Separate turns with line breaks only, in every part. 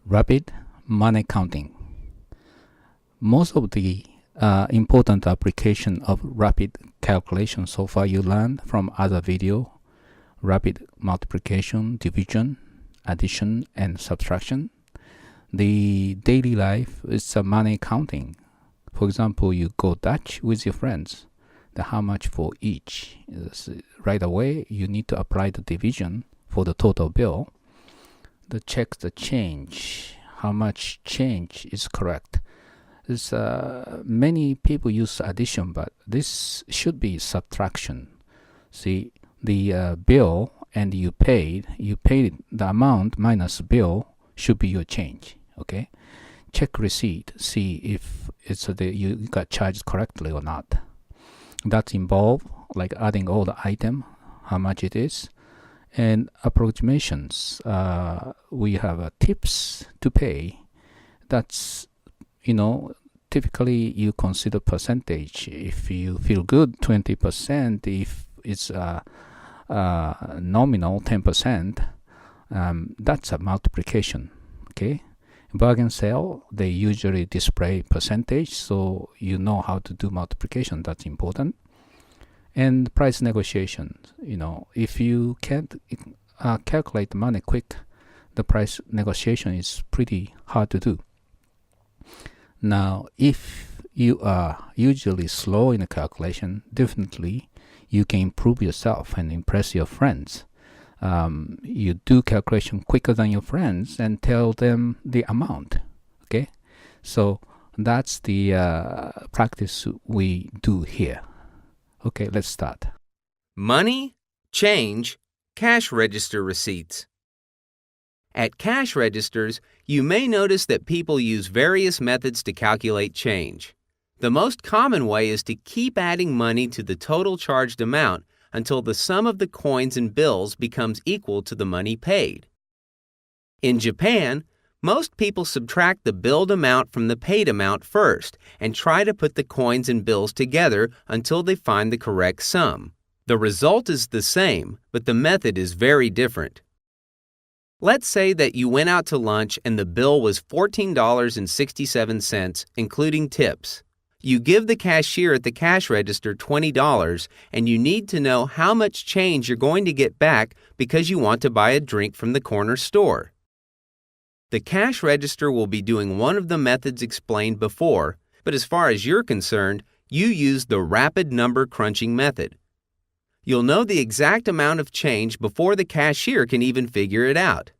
Rapid money counting. Most of the important application of rapid calculation so far you learned from other video: rapid multiplication, division, addition, and subtraction. The daily life is money counting. For example, you go Dutch with your friends. How much for each? Right away, you need to apply the division for the total bill. Check the change. How much change is correct? Many people use addition, but this should be subtraction. See, the bill and you paid the amount minus bill should be your change. Okay, check receipt, see if you got charged correctly or not. That's involved like adding all the item, how much it is, and approximations. We have tips to pay. That's, typically you consider percentage. If you feel good, 20%. If it's nominal, 10%. That's a multiplication. Okay. Bargain sale, they usually display percentage, so you know how to do multiplication. That's important. And price negotiation. If you can't calculate the money quick, the price negotiation is pretty hard to do. Now, if you are usually slow in the calculation, definitely you can improve yourself and impress your friends. You do calculation quicker than your friends and tell them the amount. Okay, so that's the practice we do here. Okay, let's start.
Money, change, cash register receipts. At cash registers, you may notice that people use various methods to calculate change. The most common way is to keep adding money to the total charged amount until the sum of the coins and bills becomes equal to the money paid. In Japan, most people subtract the billed amount from the paid amount first and try to put the coins and bills together until they find the correct sum. The result is the same, but the method is very different. Let's say that you went out to lunch and the bill was $14.67, including tips. You give the cashier at the cash register $20, and you need to know how much change you're going to get back because you want to buy a drink from the corner store. The cash register will be doing one of the methods explained before, but as far as you're concerned, you use the rapid number crunching method. You'll know the exact amount of change before the cashier can even figure it out.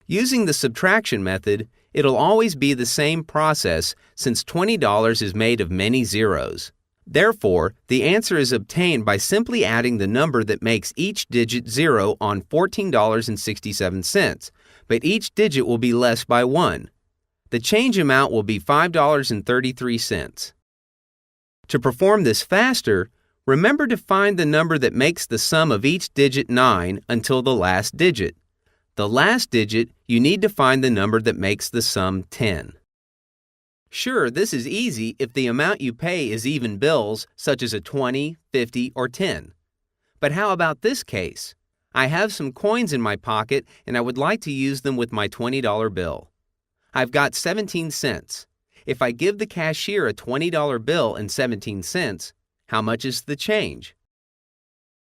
Using the subtraction method, it'll always be the same process since $20 is made of many zeros. Therefore, the answer is obtained by simply adding the number that makes each digit 0 on $14.67, but each digit will be less by 1. The change amount will be $5.33. To perform this faster, remember to find the number that makes the sum of each digit 9 until the last digit. The last digit, you need to find the number that makes the sum 10. Sure, this is easy if the amount you pay is even bills, such as a 20, 50, or 10. But how about this case? I have some coins in my pocket and I would like to use them with my $20 bill. I've got 17 cents. If I give the cashier a $20 bill and 17 cents, how much is the change?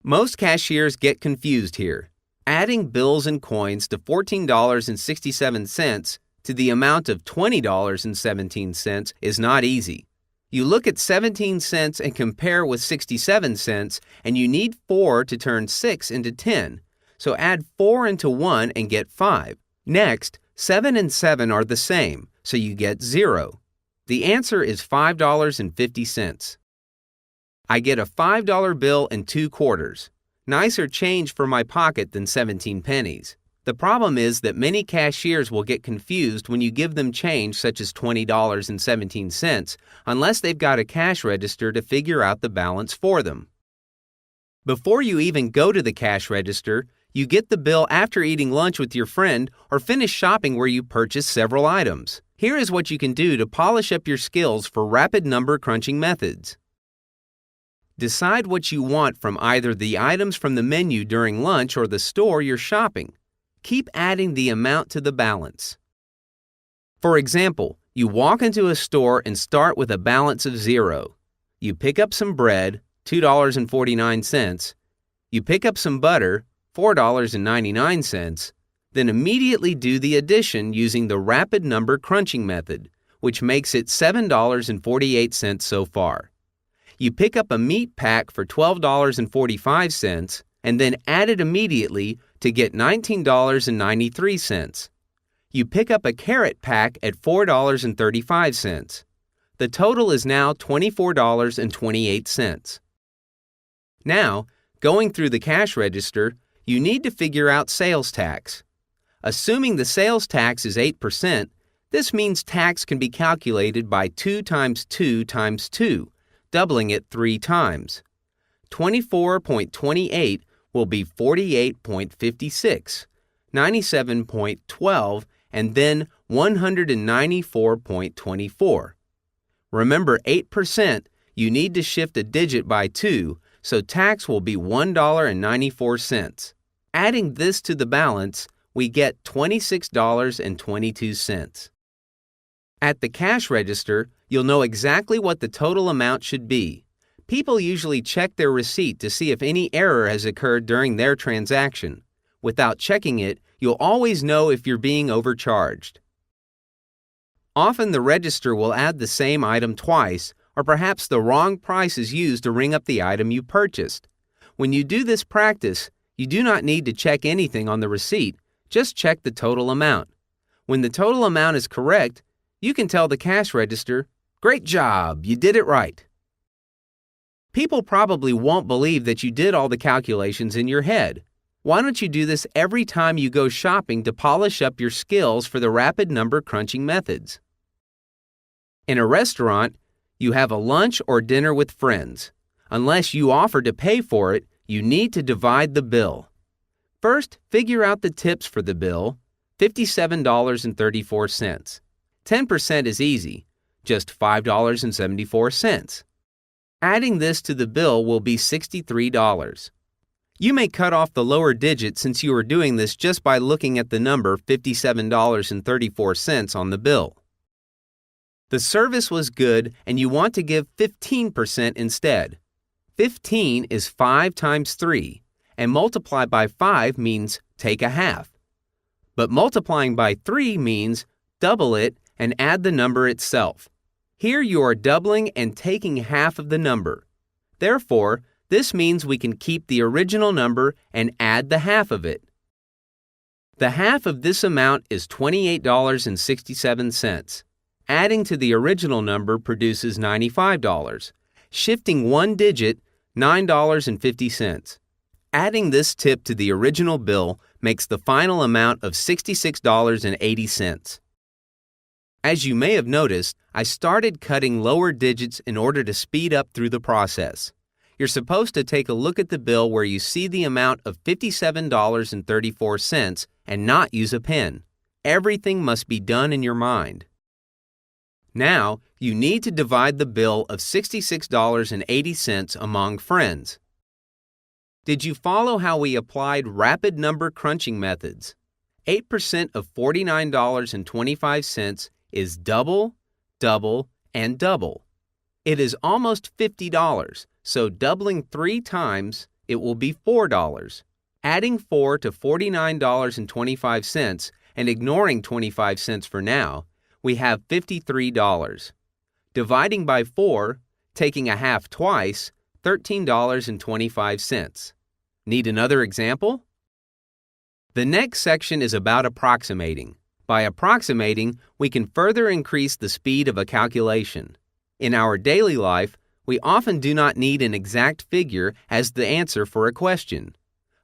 Most cashiers get confused here. Adding bills and coins to $14.67 to the amount of $20.17 is not easy. You look at 17 cents and compare with 67 cents, and you need 4 to turn 6 into 10. So add 4 into 1 and get 5. Next, 7 and 7 are the same, so you get 0. The answer is $5.50. I get a $5 bill and 2 quarters. Nicer change for my pocket than 17 pennies. The problem is that many cashiers will get confused when you give them change such as $20.17 unless they've got a cash register to figure out the balance for them. Before you even go to the cash register, you get the bill after eating lunch with your friend or finish shopping where you purchase several items. Here is what you can do to polish up your skills for rapid number crunching methods. Decide what you want from either the items from the menu during lunch or the store you're shopping. Keep adding the amount to the balance. For example, you walk into a store and start with a balance of 0. You pick up some bread, $2.49. You pick up some butter, $4.99. Then immediately do the addition using the rapid number crunching method, which makes it $7.48 so far. You pick up a meat pack for $12.45 and then add it immediately to get $19.93. You pick up a carrot pack at $4.35. The total is now $24.28. Now, going through the cash register, you need to figure out sales tax. Assuming the sales tax is 8%, this means tax can be calculated by 2 times 2 times 2, doubling it 3 times. 24.28 will be 48.56, 97.12, and then 194.24. Remember, 8%, you need to shift a digit by 2, so tax will be $1.94. Adding this to the balance, we get $26.22. At the cash register, you'll know exactly what the total amount should be. People usually check their receipt to see if any error has occurred during their transaction. Without checking it, you'll always know if you're being overcharged. Often the register will add the same item twice, or perhaps the wrong price is used to ring up the item you purchased. When you do this practice, you do not need to check anything on the receipt, just check the total amount. When the total amount is correct, you can tell the cash register, "Great job, you did it right." People probably won't believe that you did all the calculations in your head. Why don't you do this every time you go shopping to polish up your skills for the rapid number crunching methods? In a restaurant, you have a lunch or dinner with friends. Unless you offer to pay for it, you need to divide the bill. First, figure out the tips for the bill, $57.34. 10% is easy, just $5.74. Adding this to the bill will be $63. You may cut off the lower digit since you are doing this just by looking at the number $57.34 on the bill. The service was good and you want to give 15% instead. 15 is 5 times 3, and multiply by 5 means take a half. But multiplying by 3 means double it and add the number itself. Here you are doubling and taking half of the number. Therefore, this means we can keep the original number and add the half of it. The half of this amount is $28.67. Adding to the original number produces $95. Shifting one digit, $9.50. Adding this tip to the original bill makes the final amount of $66.80. As you may have noticed, I started cutting lower digits in order to speed up through the process. You're supposed to take a look at the bill where you see the amount of $57.34 and not use a pen. Everything must be done in your mind. Now, you need to divide the bill of $66.80 among friends. Did you follow how we applied rapid number crunching methods? 8% of $49.25 is double, double, and double. It is almost $50, so doubling 3 times, it will be $4. Adding 4 to $49.25 and ignoring 25 cents for now, we have $53. Dividing by 4, taking a half twice, $13.25. Need another example? The next section is about approximating. By approximating, we can further increase the speed of a calculation. In our daily life, we often do not need an exact figure as the answer for a question.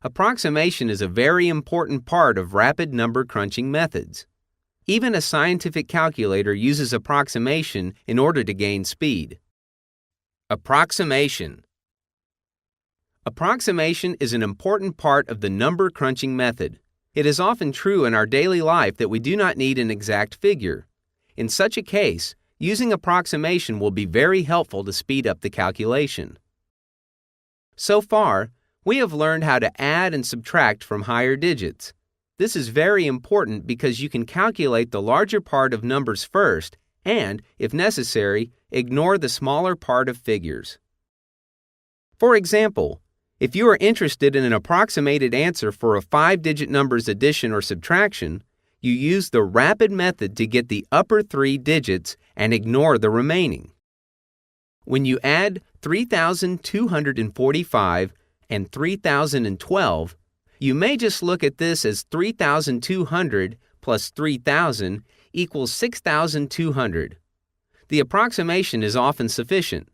Approximation is a very important part of rapid number crunching methods. Even a scientific calculator uses approximation in order to gain speed. Approximation. Approximation is an important part of the number crunching method. It is often true in our daily life that we do not need an exact figure. In such a case, using approximation will be very helpful to speed up the calculation. So far, we have learned how to add and subtract from higher digits. This is very important because you can calculate the larger part of numbers first and, if necessary, ignore the smaller part of figures. For example, if you are interested in an approximated answer for a 5-digit number's addition or subtraction, you use the rapid method to get the upper 3 digits and ignore the remaining. When you add 3,245 and 3,012, you may just look at this as 3,200 plus 3,000 equals 6,200. The approximation is often sufficient.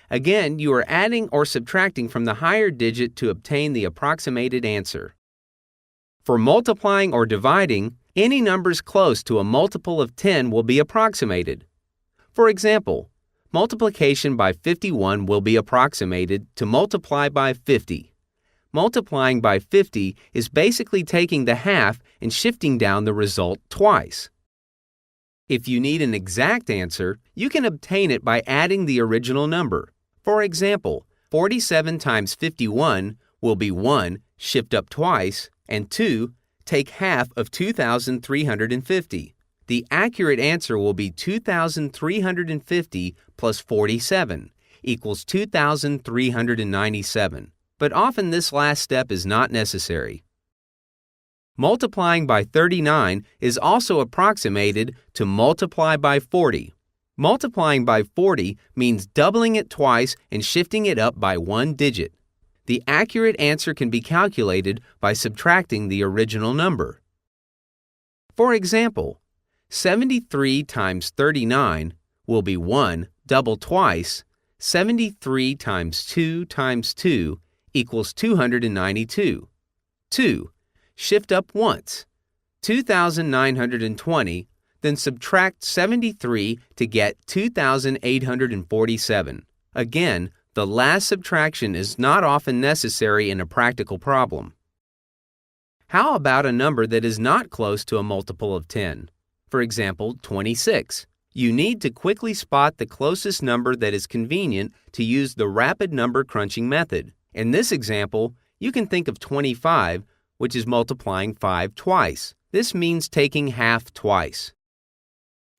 Again, you are adding or subtracting from the higher digit to obtain the approximated answer. For multiplying or dividing, any numbers close to a multiple of 10 will be approximated. For example, multiplication by 51 will be approximated to multiply by 50. Multiplying by 50 is basically taking the half and shifting down the result twice. If you need an exact answer, you can obtain it by adding the original number. For example, 47 times 51 will be 1, shift up twice, and 2, take half of 2,350. The accurate answer will be 2,350 plus 47 equals 2,397. But often this last step is not necessary. Multiplying by 39 is also approximated to multiply by 40. Multiplying by 40 means doubling it twice and shifting it up by 1 digit. The accurate answer can be calculated by subtracting the original number. For example, 73 times 39 will be 1, double twice. 73 times 2 times 2 equals 292. 2. Shift up once. 2,920, then subtract 73 to get 2,847. Again, the last subtraction is not often necessary in a practical problem. How about a number that is not close to a multiple of 10? For example, 26. You need to quickly spot the closest number that is convenient to use the rapid number crunching method. In this example, you can think of 25, which is multiplying 5 twice. This means taking half twice.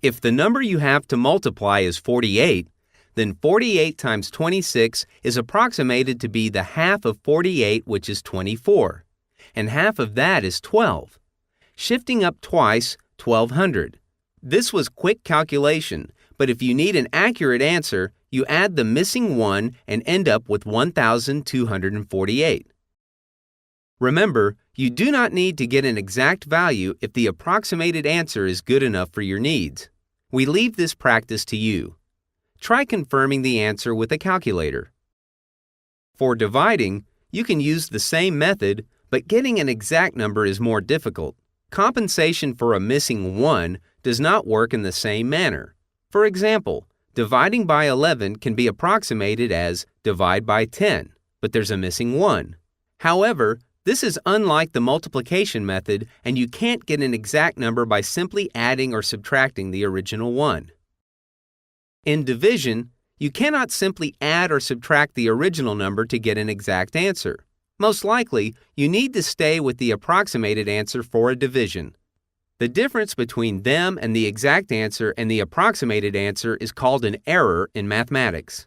If the number you have to multiply is 48, then 48 times 26 is approximated to be the half of 48, which is 24. And half of that is 12. Shifting up twice, 1,200. This was quick calculation, but if you need an accurate answer, you add the missing 1 and end up with 1,248. Remember, you do not need to get an exact value if the approximated answer is good enough for your needs. We leave this practice to you. Try confirming the answer with a calculator. For dividing, you can use the same method, but getting an exact number is more difficult. Compensation for a missing 1 does not work in the same manner. For example, dividing by 11 can be approximated as divide by 10, but there's a missing 1. However, this is unlike the multiplication method, and you can't get an exact number by simply adding or subtracting the original 1. In division, you cannot simply add or subtract the original number to get an exact answer. Most likely, you need to stay with the approximated answer for a division. The difference between them and the exact answer and the approximated answer is called an error in mathematics.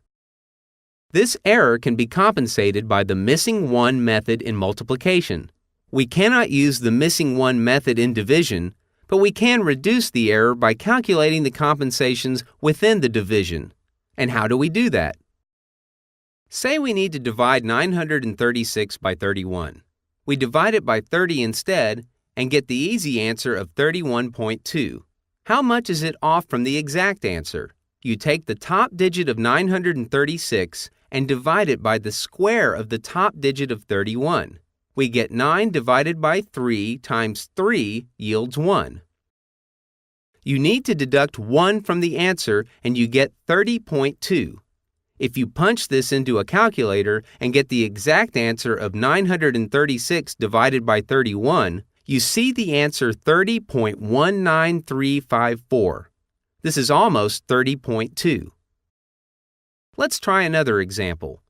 This error can be compensated by the missing 1 method in multiplication. We cannot use the missing 1 method in division, but we can reduce the error by calculating the compensations within the division. And how do we do that? Say we need to divide 936 by 31. We divide it by 30 instead and get the easy answer of 31.2. How much is it off from the exact answer? You take the top digit of 936 and divide it by the square of the top digit of 31. We get 9 divided by 3 times 3 yields 1. You need to deduct 1 from the answer and you get 30.2. If you punch this into a calculator and get the exact answer of 936 divided by 31, you see the answer 30.19354. This is almost 30.2. Let's try another example.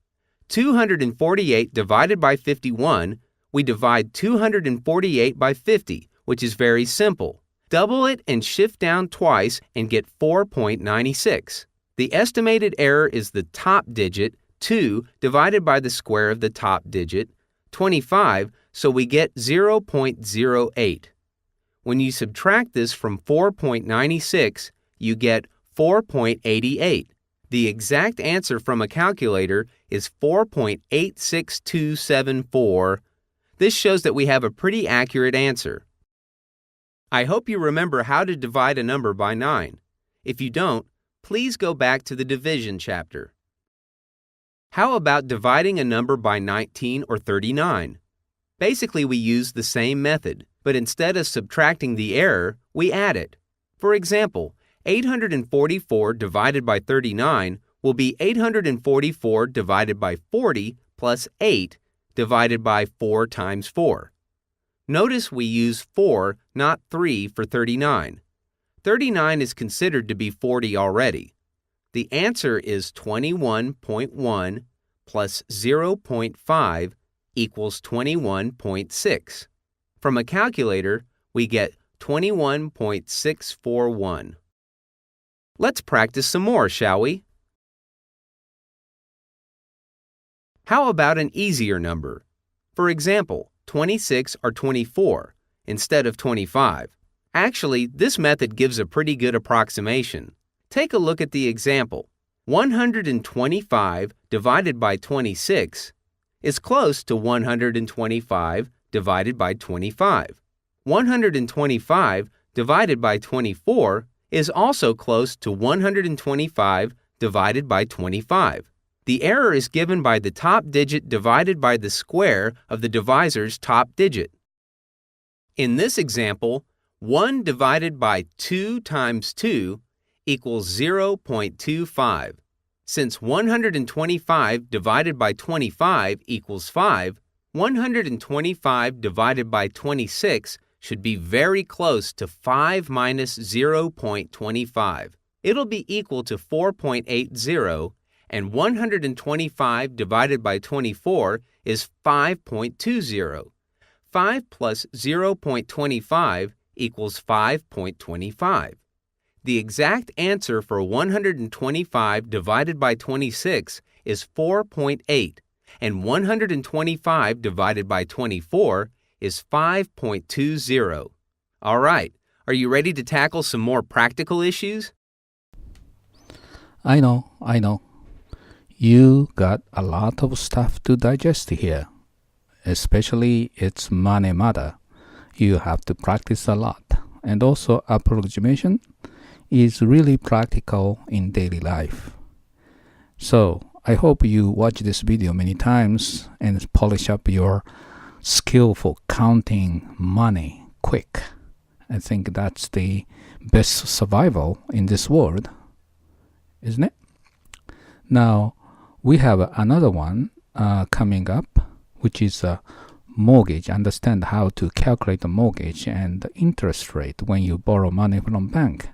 248 divided by 51, we divide 248 by 50, which is very simple. Double it and shift down twice and get 4.96. The estimated error is the top digit, 2, divided by the square of the top digit, 25, so we get 0.08. When you subtract this from 4.96, you get 4.88. The exact answer from a calculator is 4.86274. This shows that we have a pretty accurate answer. I hope you remember how to divide a number by 9. If you don't, please go back to the division chapter. How about dividing a number by 19 or 39? Basically, we use the same method, but instead of subtracting the error, we add it. For example, 844 divided by 39 will be 844 divided by 40 plus 8 divided by 4 times 4. Notice we use 4, not 3 for 39. 39 is considered to be 40 already. The answer is 21.1 plus 0.5 equals 21.6. From a calculator, we get 21.641. Let's practice some more, shall we? How about an easier number? For example, 26 or 24 instead of 25. Actually, this method gives a pretty good approximation. Take a look at the example. 125 divided by 26 is close to 125 divided by 25. 125 divided by 24 is also close to 125 divided by 25. The error is given by the top digit divided by the square of the divisor's top digit. In this example, 1 divided by 2 times 2 equals 0.25. Since 125 divided by 25 equals 5, 125 divided by 26 should be very close to 5 minus 0.25. It'll be equal to 4.80, and 125 divided by 24 is 5.20. 5 plus 0.25 equals 5.25. The exact answer for 125 divided by 26 is 4.8, and 125 divided by 24 is 5.20. All right, are you ready to tackle some more practical issues?
I know. You got a lot of stuff to digest here. Especially its money matter. You have to practice a lot. And also approximation is really practical in daily life. So I hope you watch this video many times and polish up your skill for counting money quick. I think that's the best survival in this world, isn't it? Now, we have another one coming up, which is a mortgage. Understand how to calculate the mortgage and the interest rate when you borrow money from bank.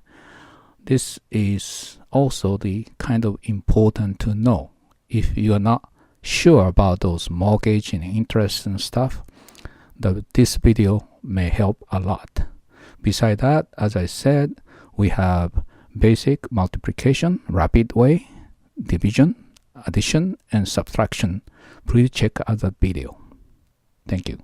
This is also the kind of important to know. If you are not sure about those mortgage and interest and stuff, this video may help a lot. Besides that, as I said, we have basic multiplication, rapid way, division, addition, and subtraction. Please check out that video. Thank you.